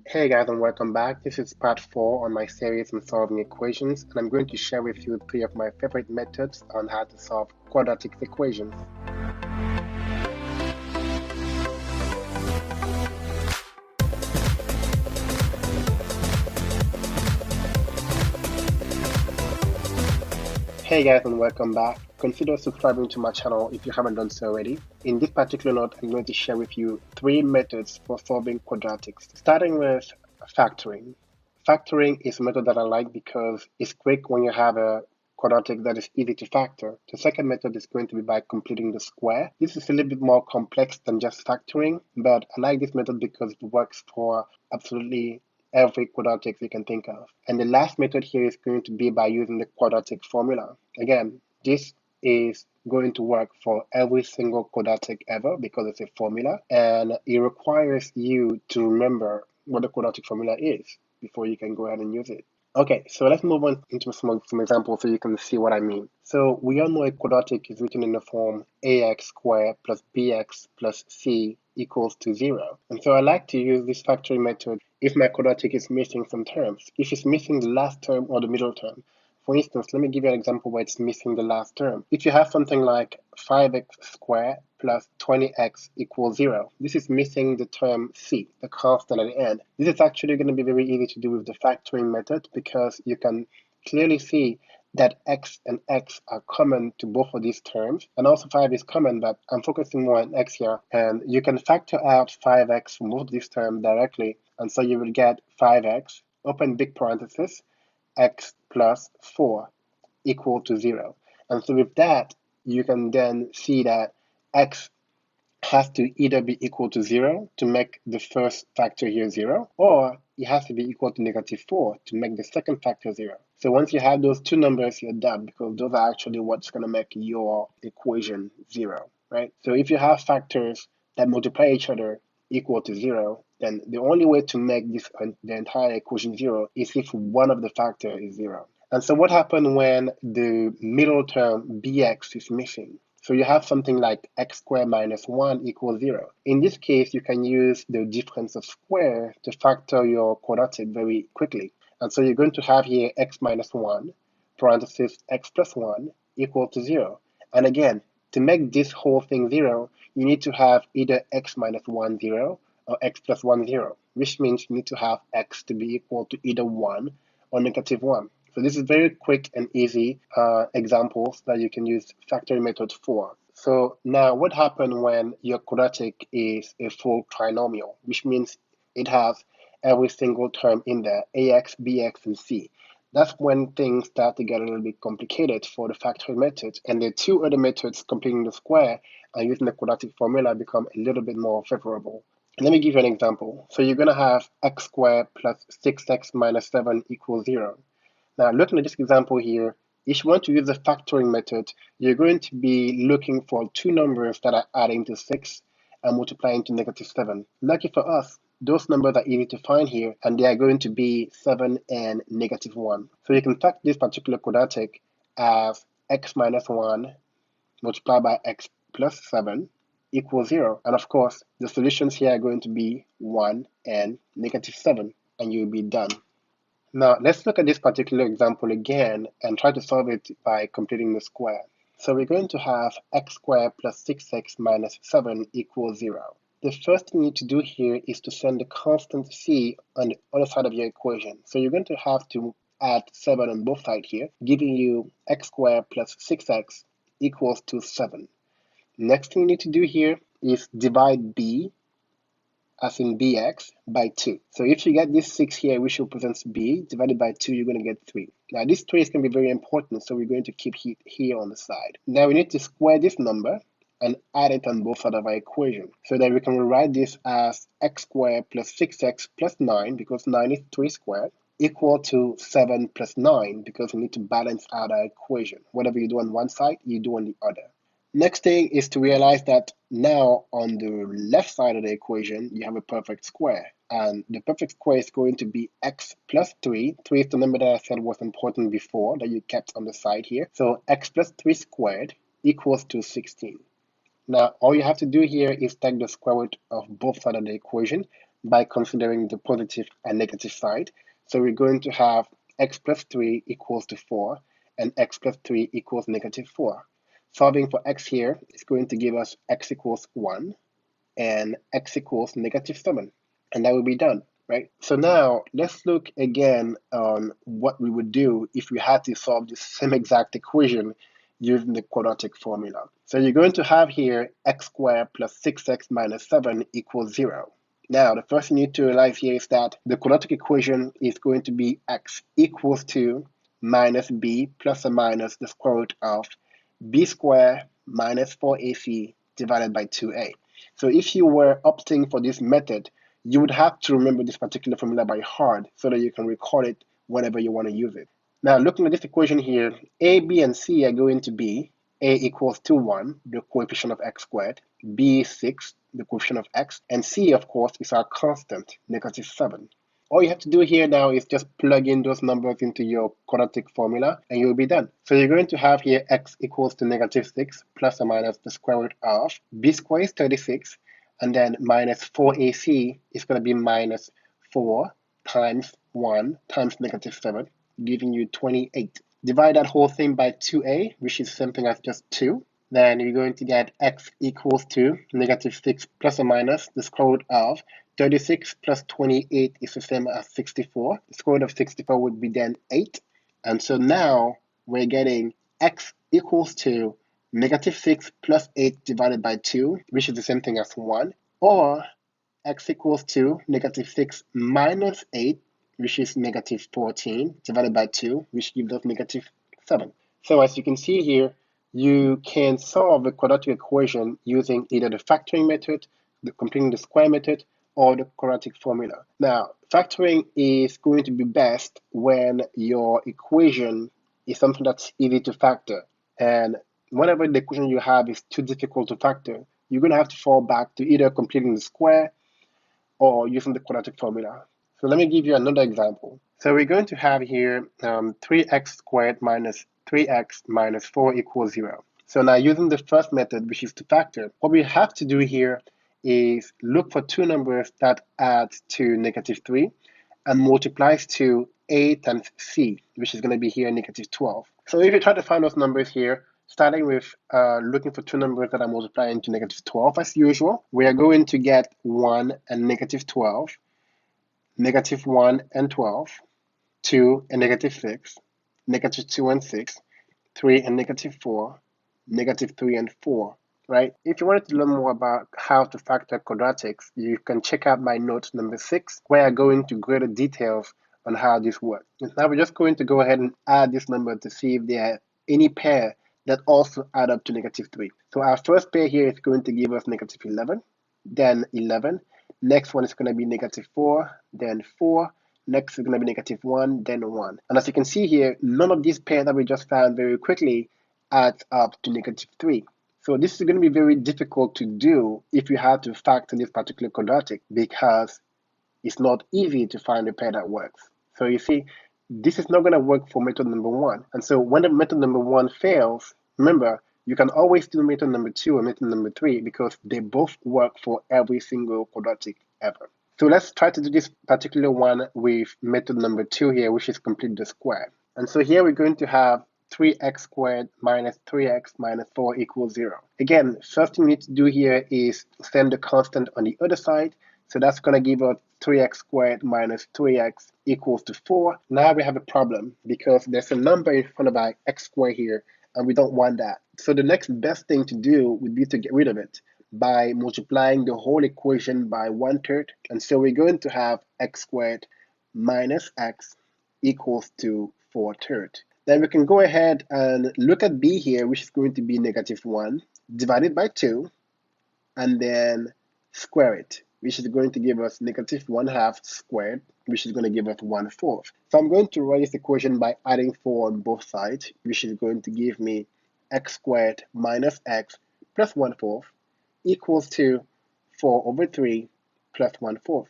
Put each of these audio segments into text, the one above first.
Hey guys, and welcome back. This is part 4 on my series on solving equations, and I'm going to share with you 3 of my favorite methods on how to solve quadratic equations. Hey guys, and welcome back. Consider subscribing to my channel if you haven't done so already. In this particular note, I'm going to share with you 3 methods for solving quadratics, starting with factoring. Factoring is a method that I like because it's quick when you have a quadratic that is easy to factor. The second method is going to be by completing the square. This is a little bit more complex than just factoring, but I like this method because it works for absolutely every quadratic you can think of. And the last method here is going to be by using the quadratic formula. Again, this is going to work for every single quadratic ever because it's a formula, and it requires you to remember what the quadratic formula is before you can go ahead and use it. Okay, so let's move on into some examples so you can see what I mean. So we all know a quadratic is written in the form ax squared plus bx plus c equals to 0. And so I like to use this factoring method if my quadratic is missing some terms, if it's missing the last term or the middle term. For instance, let me give you an example where it's missing the last term. If you have something like 5x squared plus 20x equals 0, this is missing the term c, the constant at the end. This is actually going to be very easy to do with the factoring method because you can clearly see that x and x are common to both of these terms, and also 5 is common, but I'm focusing more on x here, and you can factor out 5x from both of these terms directly, and so you will get 5x, open big parenthesis, x plus 4 equal to 0. And so with that, you can then see that x has to either be equal to 0 to make the first factor here 0, or it has to be equal to -4 to make the second factor 0. So once you have those two numbers, you're done because those are actually what's going to make your equation 0, right? So if you have factors that multiply each other equal to 0, then the only way to make this the entire equation 0 is if one of the factors is 0. And so what happens when the middle term bx is missing? So you have something like x squared minus 1 equals 0. In this case, you can use the difference of square to factor your quadratic very quickly. And so you're going to have here x minus 1, parenthesis x plus 1 equal to 0. And again, to make this whole thing 0, you need to have either x minus 1, 0, or x plus 1, 0, which means you need to have x to be equal to either 1 or -1. So this is very quick and easy examples that you can use factoring method for. So now what happens when your quadratic is a full trinomial, which means it has every single term in there, ax, bx, and c. That's when things start to get a little bit complicated for the factoring method, and the two other methods, completing the square and using the quadratic formula, become a little bit more favorable. Let me give you an example. So you're going to have x squared plus 6x minus 7 equals 0. Now, looking at this example here, if you want to use the factoring method, you're going to be looking for two numbers that are adding to 6 and multiplying to -7. Lucky for us, those numbers are easy to find here, and they are going to be 7 and -1. So you can fact this particular quadratic as x minus 1 multiplied by x plus 7 equals 0. And of course, the solutions here are going to be 1 and -7, and you'll be done. Now, let's look at this particular example again and try to solve it by completing the square. So we're going to have x squared plus 6x minus 7 equals 0. The first thing you need to do here is to send the constant c on the other side of your equation. So you're going to have to add 7 on both sides here, giving you x squared plus 6x equals to 7. Next thing you need to do here is divide b, as in bx, by 2. So if you get this 6 here, which represents b, divided by 2, you're going to get 3. Now this 3 is going to be very important, so we're going to keep it here on the side. Now we need to square this number and add it on both sides of our equation, so that we can rewrite this as x squared plus 6x plus 9, because 9 is 3 squared, equal to 7 plus 9, because we need to balance out our equation. Whatever you do on one side, you do on the other. Next thing is to realize that now on the left side of the equation, you have a perfect square. And the perfect square is going to be x plus 3. 3 is the number that I said was important before that you kept on the side here. So x plus 3 squared equals to 16. Now, all you have to do here is take the square root of both sides of the equation. by considering the positive and negative side. So we're going to have x plus 3 equals to 4, and x plus 3 equals negative 4. Solving for x here is going to give us x equals 1 and x equals negative 7. And that will be done, right? So now let's look again on what we would do if we had to solve the same exact equation using the quadratic formula. So you're going to have here x squared plus 6x minus 7 equals 0. Now, the first thing you need to realize here is that the quadratic equation is going to be x equals to minus b plus or minus the square root of b squared minus 4ac divided by 2a. So if you were opting for this method, you would have to remember this particular formula by heart so that you can record it whenever you want to use it. Now, looking at this equation here, a, b, and c are going to be a equals to 1, the coefficient of x squared, b is 6, the coefficient of x, and c, of course, is our constant, negative 7. All you have to do here now is just plug in those numbers into your quadratic formula and you'll be done. So you're going to have here x equals to negative 6 plus or minus the square root of b squared is 36, and then minus 4ac is going to be minus 4 times 1 times negative 7, giving you 28. Divide that whole thing by 2a, which is something as just 2. Then you're going to get x equals to negative 6 plus or minus the square root of 36 plus 28 is the same as 64. The square root of 64 would be then 8. And so now we're getting x equals to negative 6 plus 8 divided by 2, which is the same thing as 1, or x equals to negative 6 minus 8, which is negative 14, divided by 2, which gives us negative 7. So as you can see here, you can solve the quadratic equation using either the factoring method, the completing the square method, or the quadratic formula. Now, factoring is going to be best when your equation is something that's easy to factor. And whenever the equation you have is too difficult to factor, you're going to have to fall back to either completing the square or using the quadratic formula. So let me give you another example. So we're going to have here 3x squared minus 3x minus 4 equals 0. So now using the first method, which is to factor, what we have to do here is look for two numbers that add to negative 3 and multiplies to a times c, which is going to be here negative 12. So if you try to find those numbers here, starting with looking for two numbers that are multiplying to negative 12 as usual, we are going to get 1 and negative 12, negative 1 and 12, 2 and negative 6, negative 2 and 6, 3 and negative 4, negative 3 and 4, right? If you wanted to learn more about how to factor quadratics, you can check out my note number 6, where I go into greater details on how this works. And now we're just going to go ahead and add this number to see if there are any pair that also add up to negative 3. So our first pair here is going to give us negative 11, then 11. Next one is going to be negative 4, then 4. Next is going to be negative 1, then 1. And as you can see here, none of these pairs that we just found very quickly adds up to negative 3. So this is going to be very difficult to do if you have to factor this particular quadratic, because it's not easy to find a pair that works. So you see, this is not going to work for method number 1. And so when the method number 1 fails, remember, you can always do method number 2 or method number 3 because they both work for every single quadratic ever. So let's try to do this particular one with method number 2 here, which is complete the square. And so here we're going to have 3x squared minus 3x minus 4 equals 0. Again, first thing we need to do here is send the constant on the other side. So that's going to give us 3x squared minus 3x equals to 4. Now we have a problem because there's a number in front of our x squared here, and we don't want that. So the next best thing to do would be to get rid of it by multiplying the whole equation by 1/3. And so we're going to have x squared minus x equals to 4/3. Then we can go ahead and look at b here, which is going to be negative 1, divided by 2, and then square it, which is going to give us negative 1/2 squared, which is going to give us 1/4. So I'm going to write this equation by adding 4 on both sides, which is going to give me x squared minus x plus 1/4 equals to 4/3 plus 1/4.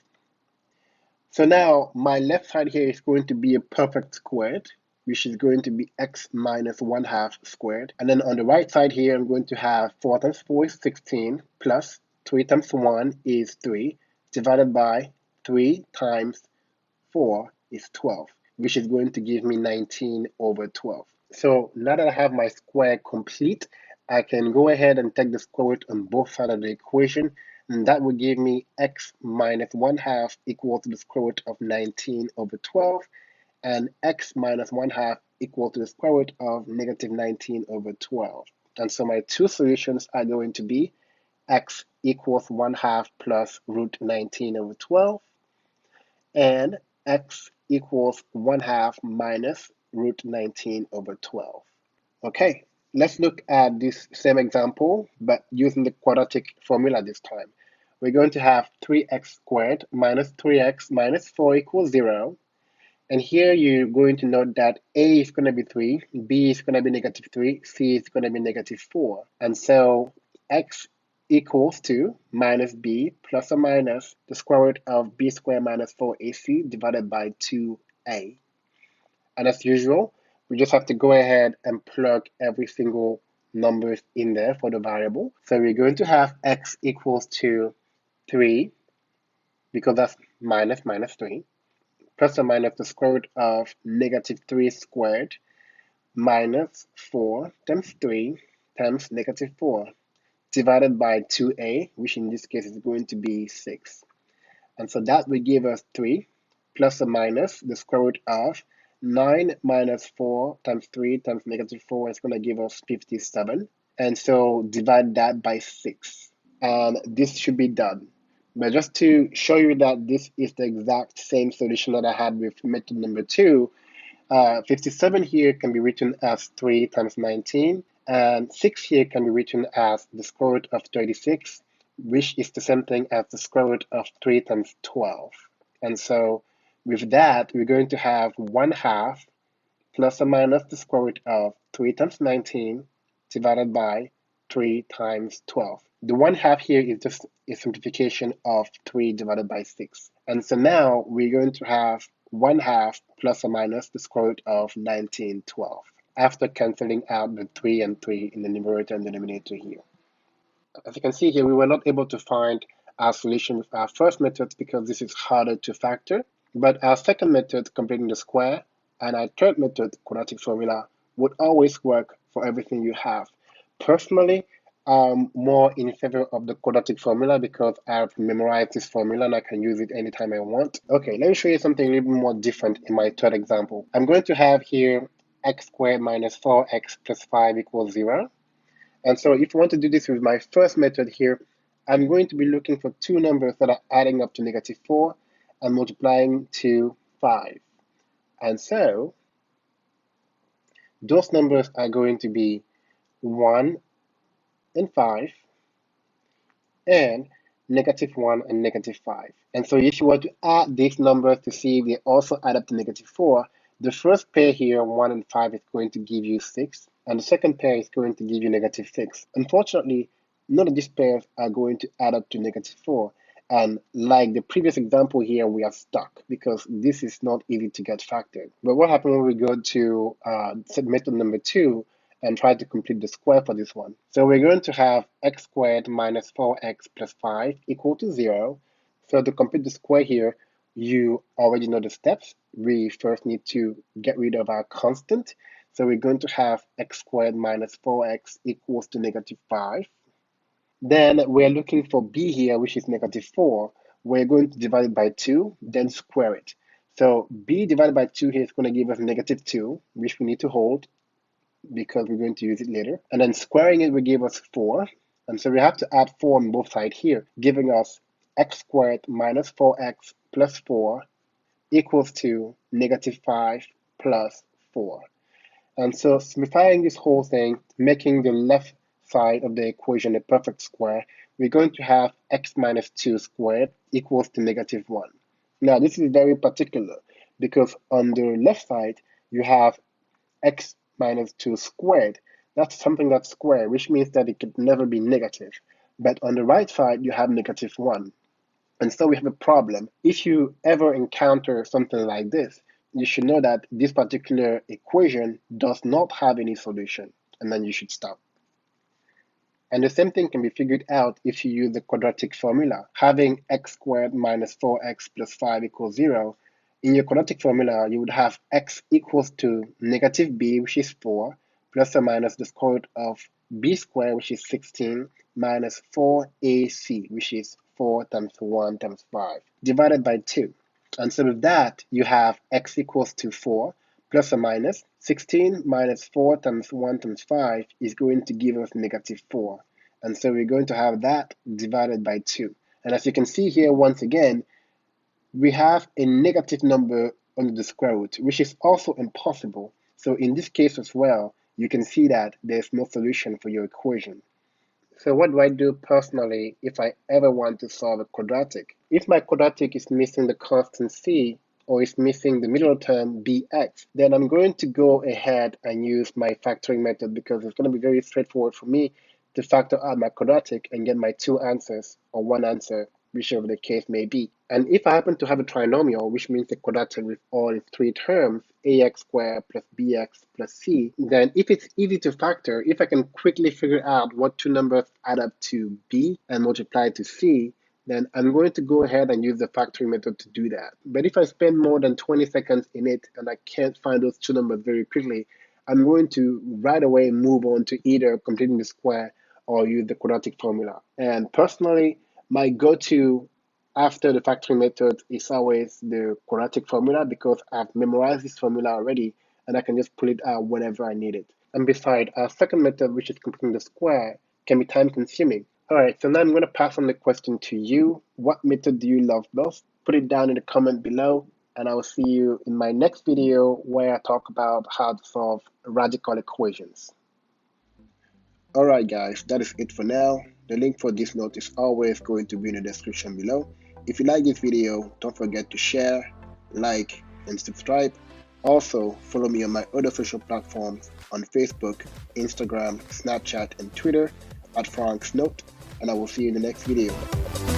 So now my left side here is going to be a perfect squared, which is going to be x minus 1/2 squared. And then on the right side here, I'm going to have 4 times 4 is 16 plus 3 times 1 is 3 divided by 3 times 4 is 12, which is going to give me 19 over 12. So now that I have my square complete, I can go ahead and take the square root on both sides of the equation, and that will give me x minus 1/2 equal to the square root of 19 over 12, and x minus 1/2 equal to the square root of negative 19 over 12. And so my two solutions are going to be x equals 1/2 plus root 19 over 12, and x equals 1/2 minus root 19 over 12. Okay, let's look at this same example, but using the quadratic formula this time. We're going to have 3x squared minus 3x minus 4 equals 0. And here you're going to note that a is going to be 3, b is going to be negative 3, c is going to be negative 4. And so x equals to minus b plus or minus the square root of b squared minus 4ac divided by 2a. And as usual, we just have to go ahead and plug every single number in there for the variable. So we're going to have x equals to 3, because that's minus 3, plus or minus the square root of negative 3 squared minus 4 times 3 times negative 4 divided by 2a, which in this case is going to be 6. And so that will give us 3 plus or minus the square root of 9 minus 4 times 3 times negative 4 is going to give us 57. And so divide that by 6. And this should be done. But just to show you that this is the exact same solution that I had with method number 2, 57 here can be written as 3 times 19, and 6 here can be written as the square root of 36, which is the same thing as the square root of 3 times 12. And so with that, we're going to have 1/2 plus or minus the square root of 3 times 19 divided by 3 times 12. The 1/2 here is just a simplification of 3 divided by 6. And so now we're going to have 1/2 plus or minus the square root of 1912 after canceling out the 3 and 3 in the numerator and denominator here. As you can see here, we were not able to find our solution with our first method because this is harder to factor, but our second method, completing the square, and our third method, quadratic formula, would always work for everything you have. Personally, I'm more in favor of the quadratic formula because I've memorized this formula and I can use it anytime I want. Okay, let me show you something a little bit more different in my third example. I'm going to have here x squared minus 4x plus 5 equals 0. And so if you want to do this with my first method here, I'm going to be looking for two numbers that are adding up to negative 4 and multiplying to 5. And so those numbers are going to be 1 and 5, and negative 1 and negative 5. And so if you were to add these numbers to see if they also add up to negative 4, the first pair here, 1 and 5, is going to give you 6, and the second pair is going to give you negative 6. Unfortunately, none of these pairs are going to add up to negative 4. And like the previous example here, we are stuck because this is not easy to get factored. But what happens when we go to method number 2 and try to complete the square for this one? So we're going to have x squared minus 4x plus 5 equal to 0. So to complete the square here, you already know the steps. We first need to get rid of our constant. So we're going to have x squared minus 4x equals to negative 5. Then we're looking for b here, which is negative 4. We're going to divide it by 2, then square it. So b divided by 2 here is going to give us negative 2, which we need to hold because we're going to use it later. And then squaring it will give us 4. And so we have to add 4 on both sides here, giving us x squared minus 4x plus 4 equals to negative 5 plus 4. And so simplifying this whole thing, making the left side of the equation a perfect square, we're going to have x minus 2 squared equals to negative 1. Now this is very particular because on the left side, you have x minus 2 squared. That's something that's square, which means that it could never be negative. But on the right side, you have negative 1. And so we have a problem. If you ever encounter something like this, you should know that this particular equation does not have any solution, and then you should stop. And the same thing can be figured out if you use the quadratic formula. Having x squared minus 4x plus 5 equals 0, in your quadratic formula, you would have x equals to negative b, which is 4, plus or minus the square root of b squared, which is 16, minus 4ac, which is 4 times 1 times 5, divided by 2. And so with that, you have x equals to 4, plus or minus 16 minus 4 times 1 times 5 is going to give us negative 4. And so we're going to have that divided by 2. And as you can see here, once again, we have a negative number under the square root, which is also impossible. So in this case as well, you can see that there's no solution for your equation. So what do I do personally if I ever want to solve a quadratic? If my quadratic is missing the constant c, or is missing the middle term bx, then I'm going to go ahead and use my factoring method, because it's going to be very straightforward for me to factor out my quadratic and get my two answers, or one answer, whichever the case may be. And if I happen to have a trinomial, which means a quadratic with all its three terms, ax squared plus bx plus c, then if it's easy to factor, if I can quickly figure out what two numbers add up to b and multiply to c, then I'm going to go ahead and use the factoring method to do that. But if I spend more than 20 seconds in it and I can't find those two numbers very quickly, I'm going to right away move on to either completing the square or use the quadratic formula. And personally, my go-to after the factoring method is always the quadratic formula, because I've memorized this formula already and I can just pull it out whenever I need it. And besides, our second method, which is completing the square, can be time consuming. All right, so now I'm going to pass on the question to you. What method do you love most? Put it down in the comment below, and I will see you in my next video where I talk about how to solve radical equations. All right, guys, that is it for now. The link for this note is always going to be in the description below. If you like this video, don't forget to share, like, and subscribe. Also, follow me on my other social platforms on Facebook, Instagram, Snapchat, and Twitter at Franck's Note, and I will see you in the next video.